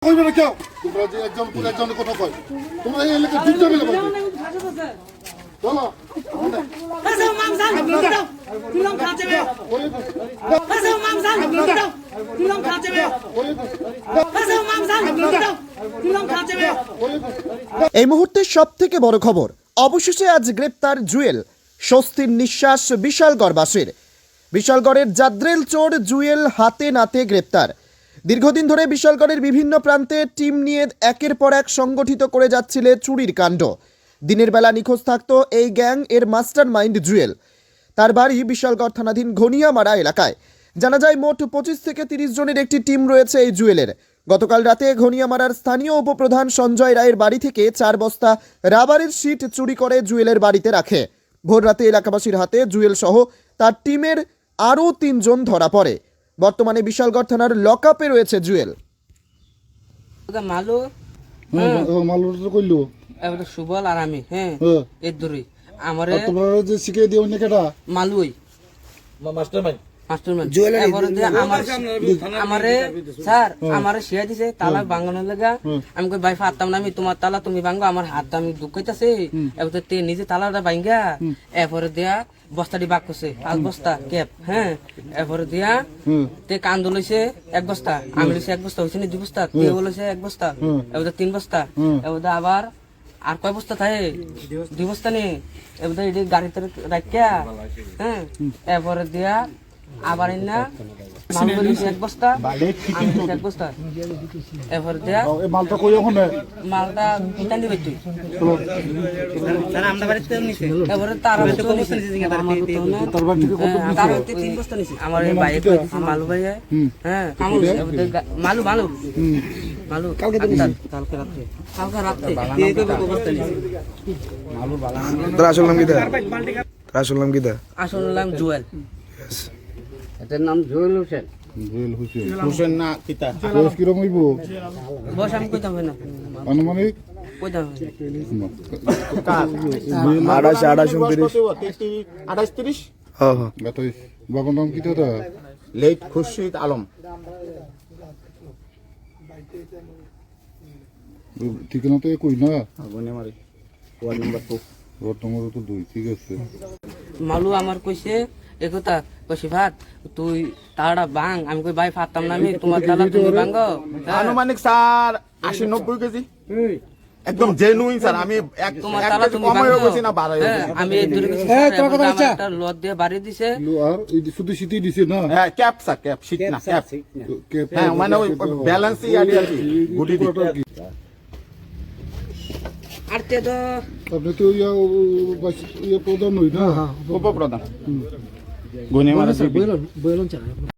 কইবে না কেউ তোমরা যে একজন কোন একজনের কথা কয় তোমরা এই এলাকা যুদ্ধ মিলে বলো চলো Pasal mam sang daw. Tulong khache me. Pasal mam sang daw. Tulong khache me. Pasal mam sang daw. Tulong khache me. এই মুহূর্তের সবথেকে বড় খবর, অবশেষে আজ গ্রেপ্তার জুয়েল। স্বস্তির নিঃশ্বাস বিশালগড়বাসীর। বিশালগড়ের জাদ্রেল চোর জুয়েল হাতে নাতে গ্রেপ্তার। দীর্ঘদিন ধরে বিশালগড়ের বিভিন্ন প্রান্তে টিম নিয়ে একের পর এক সংগঠিত করে যাচ্ছিল চুরির কাণ্ড। দিনের বেলা নিখোঁজ থাকত এই গ্যাং এর মাস্টার মাইন্ড জুয়েল। তার বাড়ি বিশালগড় থানাধীন ঘনিয়ামারা এলাকায়। জানা যায় মোট 25 থেকে 30 জনের একটি টিম রয়েছে এই জুয়েলের। গতকাল রাতে ঘনিয়ামারার স্থানীয় উপপ্রধান সঞ্জয় রায়ের বাড়ি থেকে 4 বস্তা রাবারের শিট চুরি করে জুয়েলের বাড়িতে রাখে। ভোর রাতে এলাকাবাসীর হাতে জুয়েল সহ তার টিমের আরও 3 জন ধরা পড়ে। বর্তমানে বিশালগড় থানার লকআপে রয়েছে জুয়েল। মালু মালুর তো কইলো এবারে সুবল আর আমি হ্যাঁ এই দূরই আমারে তোমরা যে শিখিয়ে দিও না কেডা মালুই মাস্টারমাইন্ড এবারে যে আমারে স্যার আমারে শিয়া দিছে তালা ভাঙানোর লাগা। আমি কই ভাই ফাতাম না, আমি তোমার তালা তুমি ভাঙো, আমার হাত আমি দুঃখাইতাছে। এবারে তে নিজে তালাটা ভাঙা এরপরে দেয়া বস্তাটি বাক করছে 5 বস্তা ক্যাপ হ্যাঁ। এরপরে দিয়া তে কান্দ লইছে 1 বস্তা, আমি লইছে 1 বস্তা, হইছে না 2 বস্তা, তে লইছে 1 বস্তা, এবারে 3 বস্তা, এবারে আবার আর কয় বস্তা থাকে 2 বস্তা নে। এবারে এই গাড়িতে রাখিয়া হ্যাঁ এরপরে দিয়া আবার না মাল বলিছে 1 বস্তা, আমি 1 বস্তা, এরপরে দিয়া এই মালটা কই ওখানে মালটা কিনতে দিবে তুই স্যার আমরা বাড়িতে নিছে। এবারে তার তো নিছে তার বাড়ি থেকে কত তার 3 বস্তা নিছে। আমার এই ভাই কইছে মালু ভাই হ্যাঁ কামল মালু মালু মালু কালকে রাতে এই কত বস্তা নিছে। মালু বালা তোর আসল নাম কি দা? আসল নাম কি দা? আসল নাম জুয়েল। এটার নাম জুয়েল হোসেন। জুয়েল হোসেন হোসেন না কিতা বয়স কিরকম হইব বস আমি কইতাম না আনুমানিক কইতাম 28-29-30 হ্যাঁ হ্যাঁ। গাতই বাবার নাম কি তোরা লেট খুরশিদ আলম। ঠিকানা তো কই না গনেমারি ওয়ার্ড নাম্বার 2 রোড নম্বর তো 2 ঠিক আছে। মালু আমার কইছে একথা কইছি ভাত তুই তাড়া ভাঙ। আমি কই ভাই ফাতাম না, আমি তোমার তালা তুমি ভাঙো। আনুমানিক স্যার 80-90 কেজি একদম জেনুইন স্যার। আমি তোমার তালা তুমি কম হয়ে ভাঙো। গেছি না বাড়াই হ্যাঁ, আমি এই দূরে গেছি আমার একটা লদ দিয়ে বাড়ি দিছে। আর এই শুধু শীতই দিছে না হ্যাঁ ক্যাপ স্যার ক্যাপ শীত না ক্যাপ হ্যাঁ মানে ওই ব্যালেন্সই আদি আর কি গুটি কি আর তে তো আপনি তো ইয়া প্রধান হই না উপপ্রধান গনেমারি